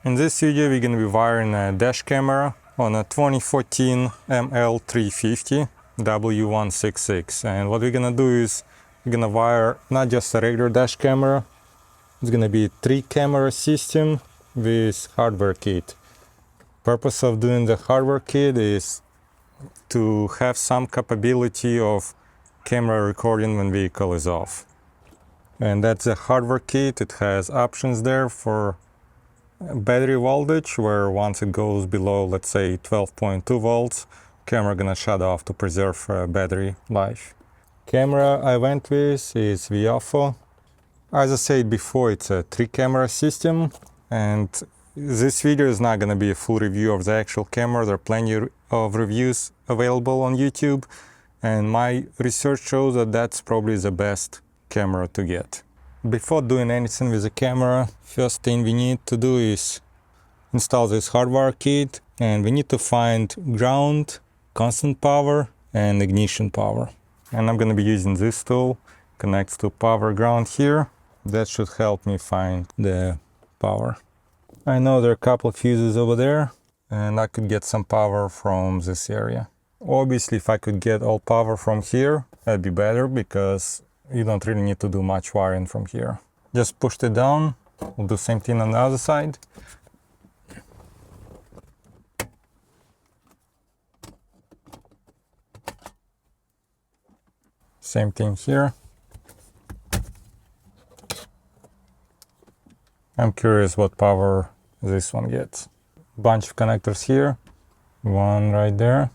In this video we're going to be wiring a dash camera on a 2014 ML350 W166, and what we're going to do is we're going to wire not just a regular dash camera, it's going to be a 3-camera system with hardware kit. Purpose of doing the hardware kit is to have some capability of camera recording when vehicle is off. And that's the hardware kit. It has options there for battery voltage, where once it goes below, let's say 12.2 volts, camera gonna shut off to preserve battery life. Camera I went with is VIOFO. As I said before, it's a 3-camera system, and this video is not gonna be a full review of the actual camera. There are plenty of reviews available on YouTube, and my research shows that that's probably the best camera to get. Before doing anything with the camera, first thing we need to do is install this hardware kit, and we need to find ground, constant power, and ignition power. And I'm going to be using this tool, connects to power ground here. That should help me find the power. I know there are a couple of fuses over there, and I could get some power from this area. Obviously, if I could get all power from here, that'd be better, because you don't really need to do much wiring from here. Just push it down. We'll do same thing on the other side. Same thing here. I'm curious what power this one gets. Bunch of connectors here. One right there.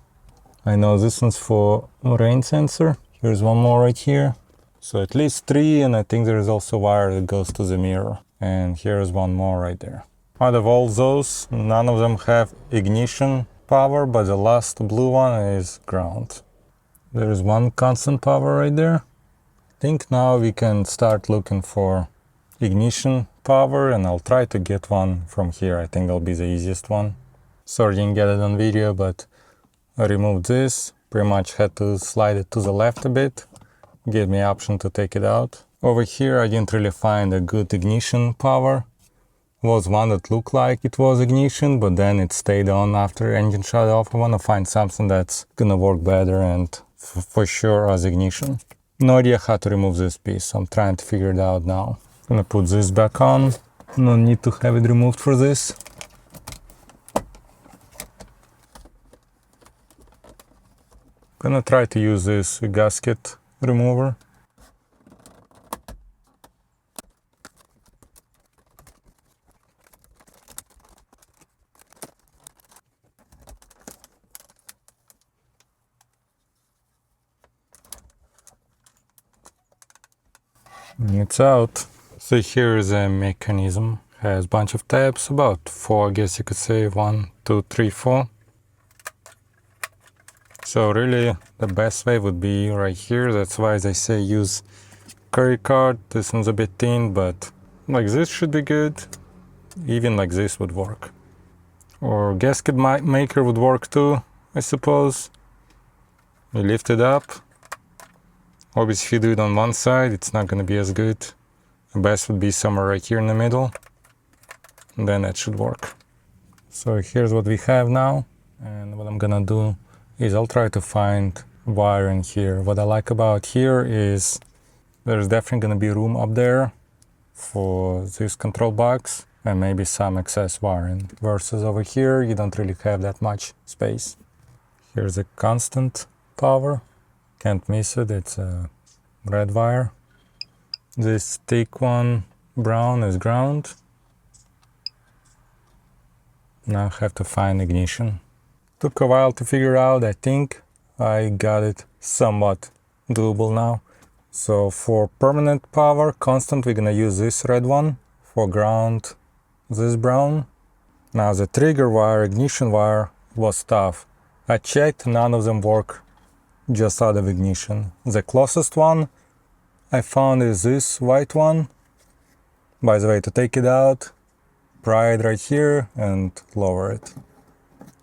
I know this one's for rain sensor. Here's one more right here. So at least 3, and I think there is also wire that goes to the mirror. And here's one more right there. Out of all those, none of them have ignition power, but the last blue one is ground. There is one constant power right there. I think now we can start looking for ignition power, and I'll try to get one from here. I think that'll be the easiest one. Sorry, didn't get it on video, but I removed this. Pretty much had to slide it to the left a bit. Gave me option to take it out. Over here I didn't really find a good ignition power. Was one that looked like it was ignition, but then it stayed on after engine shut off. I want to find something that's gonna work better and for sure as ignition. No idea how to remove this piece. I'm trying to figure it out now. Gonna put this back on. No need to have it removed for this. Gonna try to use this gasket remover. It's out. So here is a mechanism. Has a bunch of tabs, about 4, I guess you could say. 1, 2, 3, 4. So really the best way would be right here. That's why they say use curry card. This one's a bit thin, but like this should be good. Even like this would work. Or gasket maker would work too, I suppose. You lift it up. Obviously if you do it on one side, it's not gonna be as good. The best would be somewhere right here in the middle. And then that should work. So here's what we have now. And what I'm gonna do is I'll try to find wiring here. What I like about here is there's definitely going to be room up there for this control box and maybe some excess wiring, versus over here you don't really have that much space. Here's a constant power, can't miss it, it's a red wire. This thick one, brown, is ground. Now I have to find ignition. Took a while to figure out. I think I got it somewhat doable now. So for permanent power, constant, we're gonna use this red one. For ground, this brown. Now the trigger wire, ignition wire, was tough. I checked, none of them work just out of ignition. The closest one I found is this white one. By the way, to take it out, pry it right here and lower it.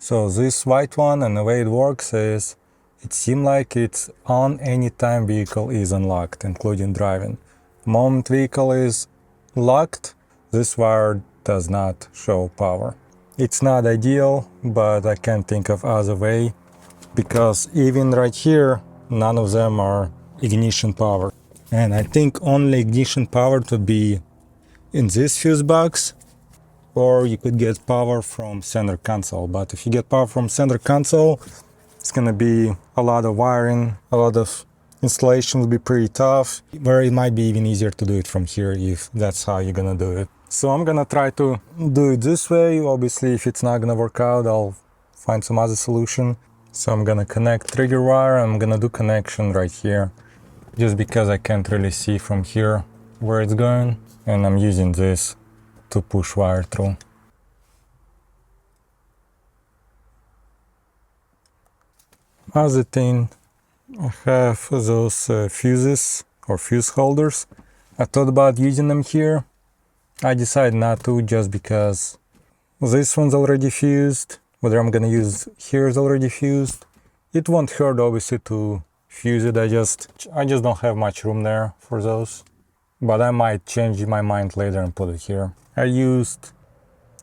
So this white one, and the way it works is it seems like it's on anytime vehicle is unlocked, including driving. Moment vehicle is locked, this wire does not show power. It's not ideal, but I can't think of other way, because even right here, none of them are ignition power. And I think only ignition power would be in this fuse box, or you could get power from center console. But if you get power from center console, it's gonna be a lot of wiring, a lot of installation will be pretty tough, where it might be even easier to do it from here if that's how you're gonna do it. So I'm gonna try to do it this way. Obviously, if it's not gonna work out, I'll find some other solution. So I'm gonna connect trigger wire. I'm gonna do connection right here, just because I can't really see from here where it's going, and I'm using this to push wire through. Other thing, I have those fuses or fuse holders. I thought about using them here. I decided not to, just because this one's already fused. Whether I'm gonna use here is already fused. It won't hurt obviously to fuse it. I just don't have much room there for those. But I might change my mind later and put it here. I used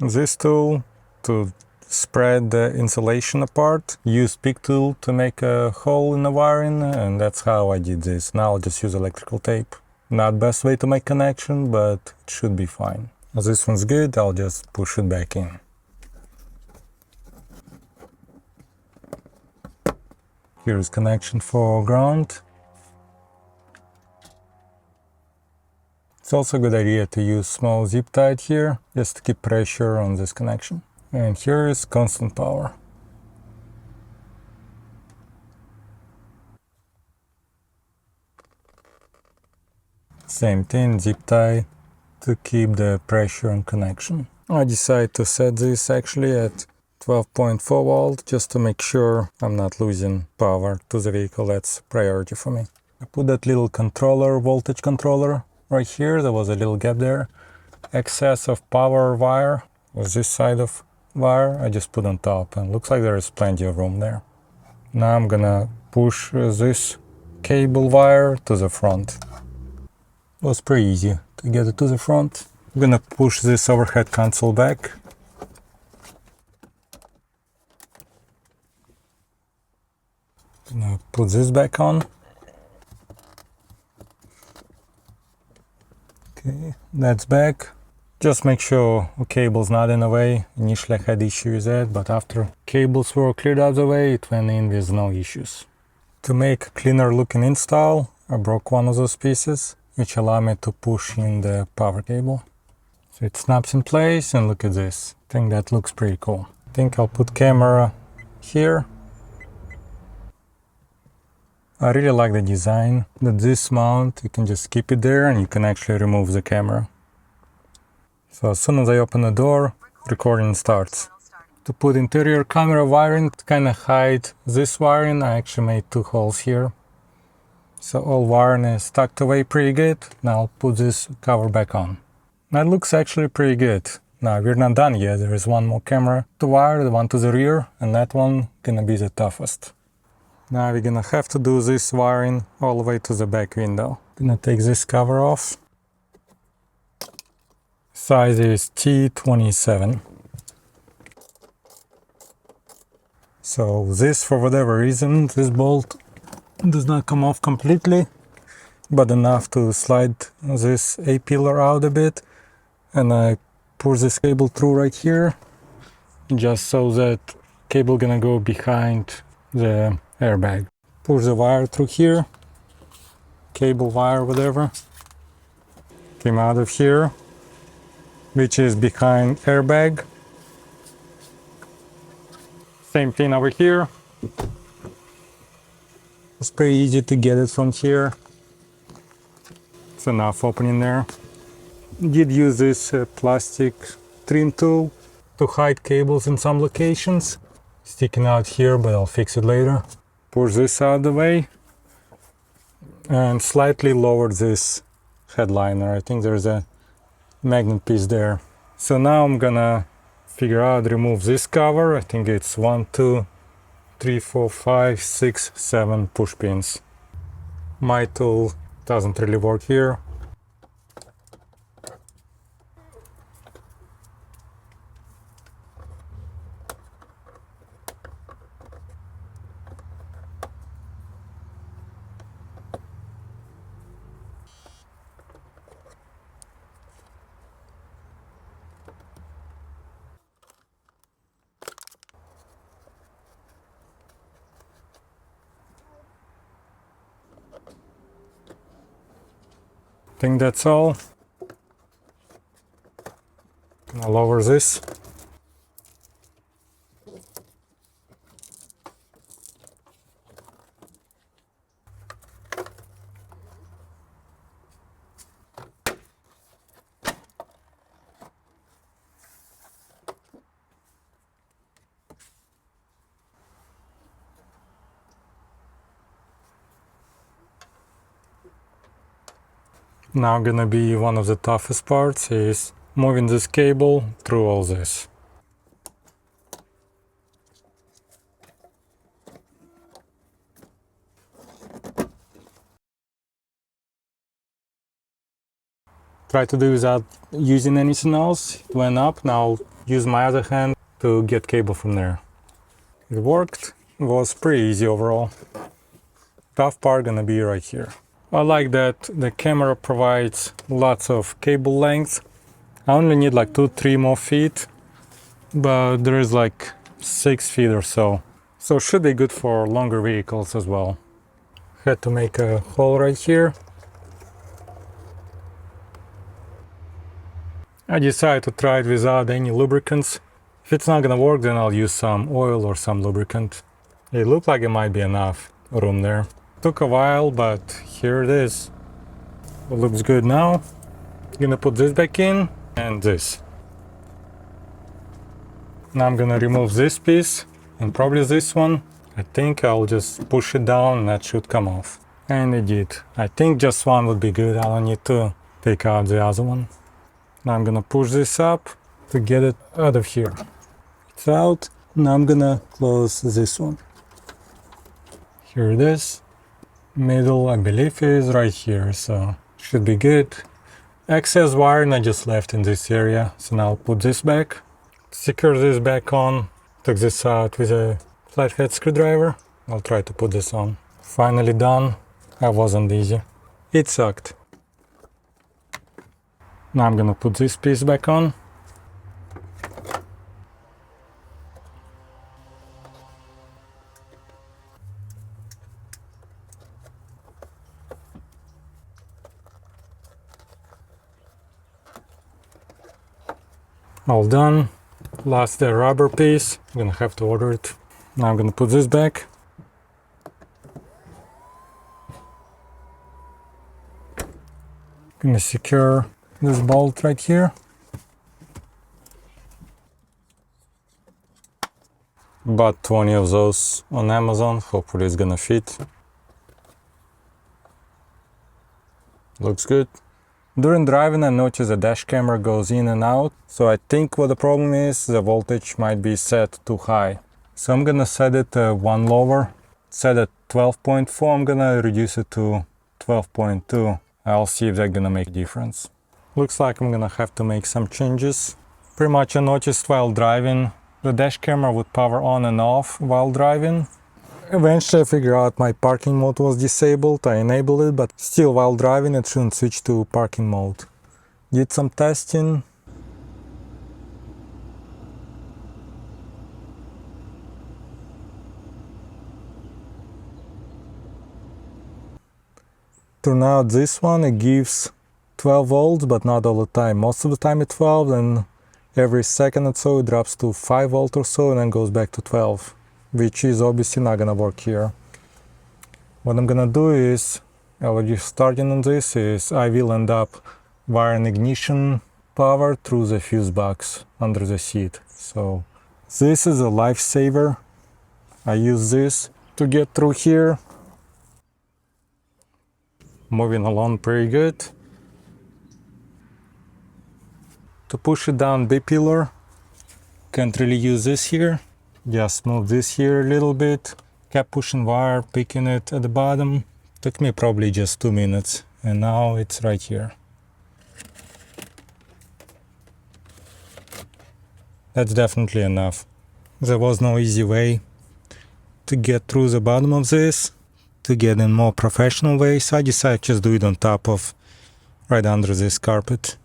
this tool to spread the insulation apart. Used pick tool to make a hole in the wiring, and that's how I did this. Now I'll just use electrical tape. Not best way to make connection, but it should be fine. As this one's good, I'll just push it back in. Here's connection for ground. It's also a good idea to use small zip tie here, just to keep pressure on this connection. And here is constant power. Same thing, zip tie to keep the pressure and connection. I decided to set this actually at 12.4 volt, just to make sure I'm not losing power to the vehicle. That's priority for me. I put that little controller, voltage controller, right here. There was a little gap there. Excess of power wire was this side of wire. I just put on top, and looks like there is plenty of room there. Now I'm gonna push this cable wire to the front. It was pretty easy to get it to the front. I'm gonna push this overhead console back. Gonna put this back on. Okay, that's back. Just make sure the cable's not in the way. Initially I had issue with that, but after cables were cleared out of the way, it went in with no issues. To make a cleaner looking install, I broke one of those pieces, which allow me to push in the power cable. So it snaps in place, and look at this. I think that looks pretty cool. I think I'll put camera here. I really like the design that this mount, you can just keep it there and you can actually remove the camera. So as soon as I open the door, recording starts. To put interior camera wiring to kind of hide this wiring, I actually made 2 holes here. So all wiring is tucked away pretty good. Now I'll put this cover back on. That looks actually pretty good. Now we're not done yet. There is one more camera to wire, the one to the rear, and that one gonna be the toughest. Now we're gonna have to do this wiring all the way to the back window. Gonna take this cover off. Size is T27. So this, for whatever reason, this bolt does not come off completely, but enough to slide this A-pillar out a bit. And I push this cable through right here, just so that cable gonna go behind the airbag. Push the wire through here, cable wire, whatever, came out of here, which is behind airbag. Same thing over here. It's pretty easy to get it from here. It's enough opening there. Did use this plastic trim tool to hide cables in some locations. Sticking out here, but I'll fix it later. Push this out of the way and slightly lower this headliner. I think there's a magnet piece there. So now I'm gonna figure out, remove this cover. I think it's 1, 2, 3, 4, 5, 6, 7 push pins. My tool doesn't really work here. think that's all. I'll lower this. Now gonna be one of the toughest parts is moving this cable through all this. Try to do without using anything else. It went up, now I'll use my other hand to get cable from there. It worked, it was pretty easy overall. Tough part gonna be right here. I like that the camera provides lots of cable length. I only need like 2-3 more feet, but there is like 6 feet or so. So should be good for longer vehicles as well. Had to make a hole right here. I decided to try it without any lubricants. If it's not gonna work, then I'll use some oil or some lubricant. It looked like it might be enough room there. Took a while, but here it is. It looks good now. Gonna put this back in and this. Now I'm gonna remove this piece and probably this one. I think I'll just push it down and that should come off. And it did. I think just one would be good. I don't need to take out the other one. Now I'm gonna push this up to get it out of here. It's out. Now I'm gonna close this one. Here it is. Middle, I believe, is right here, so should be good. Excess wiring I just left in this area, so now I'll put this back. Secure this back on. Took this out with a flathead screwdriver. I'll try to put this on. Finally done. That wasn't easy. It sucked. Now I'm gonna put this piece back on. All done. Last the rubber piece. I'm gonna have to order it. Now I'm gonna put this back. Gonna secure this bolt right here. Bought 20 of those on Amazon. Hopefully it's gonna fit. Looks good. During driving I noticed the dash camera goes in and out, so I think what the problem is, the voltage might be set too high. So I'm gonna set it one lower, set at 12.4, I'm gonna reduce it to 12.2. I'll see if that's gonna make a difference. Looks like I'm gonna have to make some changes. Pretty much I noticed while driving, the dash camera would power on and off while driving. Eventually I figured out my parking mode was disabled, I enabled it, but still while driving it shouldn't switch to parking mode. Did some testing. Turn out this one, it gives 12 volts, but not all the time. Most of the time it's 12, and every second or so it drops to 5 volts or so and then goes back to 12. Which is obviously not gonna work here. What I'm gonna do is, already starting on this, is I will end up wiring ignition power through the fuse box under the seat. So this is a lifesaver. I use this to get through here. Moving along pretty good. To push it down B-pillar, can't really use this here. Just move this here a little bit, kept pushing wire, picking it at the bottom. Took me probably just 2 minutes, and now it's right here. That's definitely enough. There was no easy way to get through the bottom of this, to get in more professional way, so I decided to just do it on top of, right under this carpet.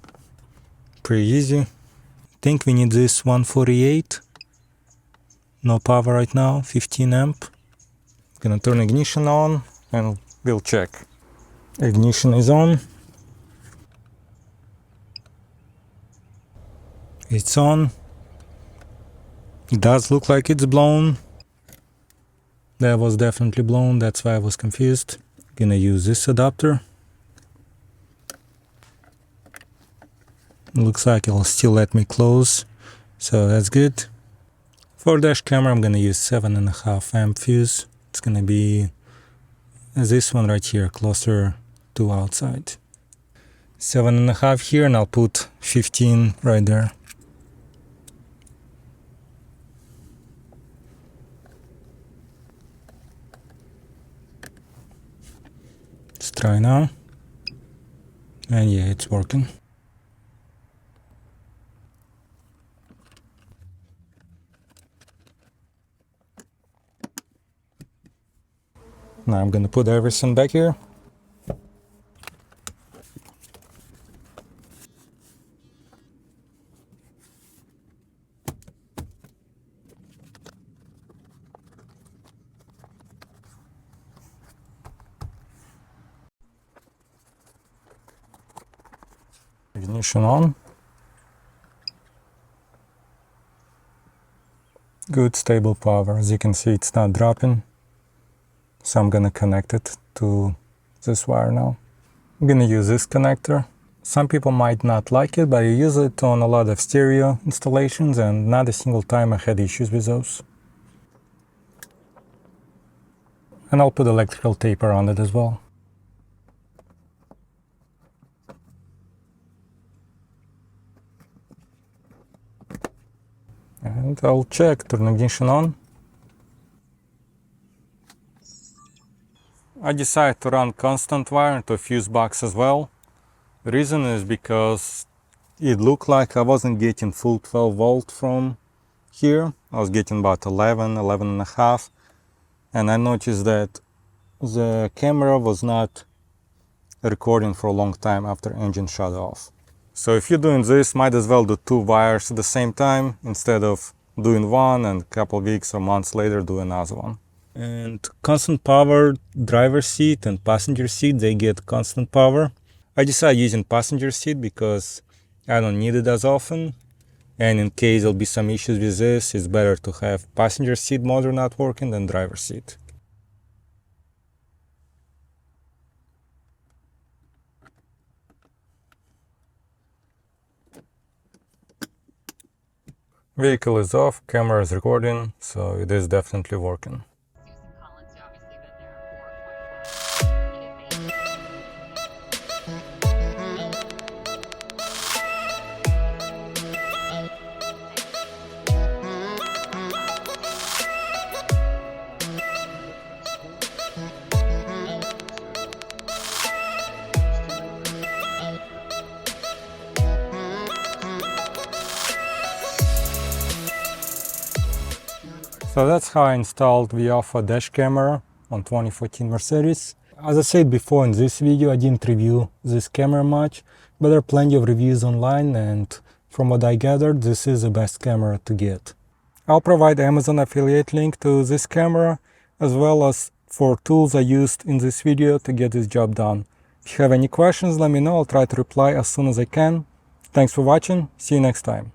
Pretty easy. I think we need this 148. No power right now, 15 amp. Gonna turn ignition on and we'll check. Ignition is on. It's on. It does look like it's blown. That was definitely blown, that's why I was confused. Gonna use this adapter. Looks like it'll still let me close, so that's good. For dash camera I'm gonna use 7.5 amp fuse. It's gonna be this one right here, closer to outside. 7.5 here, and I'll put 15 right there. Let's try now. And yeah, it's working. Now I'm gonna put everything back here. Ignition on. Good stable power. As you can see, it's not dropping. So I'm gonna connect it to this wire now. I'm gonna use this connector. Some people might not like it, but I use it on a lot of stereo installations, and not a single time I had issues with those. And I'll put electrical tape around it as well. And I'll check, turn ignition on. I decided to run constant wire into a fuse box as well. The reason is because it looked like I wasn't getting full 12 volt from here. I was getting about 11 and a half. And I noticed that the camera was not recording for a long time after engine shut off. So if you're doing this, might as well do 2 wires at the same time instead of doing one and a couple of weeks or months later do another one. And constant power driver's seat and passenger seat, they get constant power. I decided using passenger seat because I don't need it as often, and in case there'll be some issues with this, it's better to have passenger seat motor not working than driver's seat. Vehicle is off, camera is recording, so it is definitely working. So that's how I installed VIOFO dash camera on 2014 Mercedes. As I said before in this video, I didn't review this camera much, but there are plenty of reviews online, and from what I gathered, this is the best camera to get. I'll provide Amazon affiliate link to this camera, as well as 4 tools I used in this video to get this job done. If you have any questions, let me know. I'll try to reply as soon as I can. Thanks for watching. See you next time.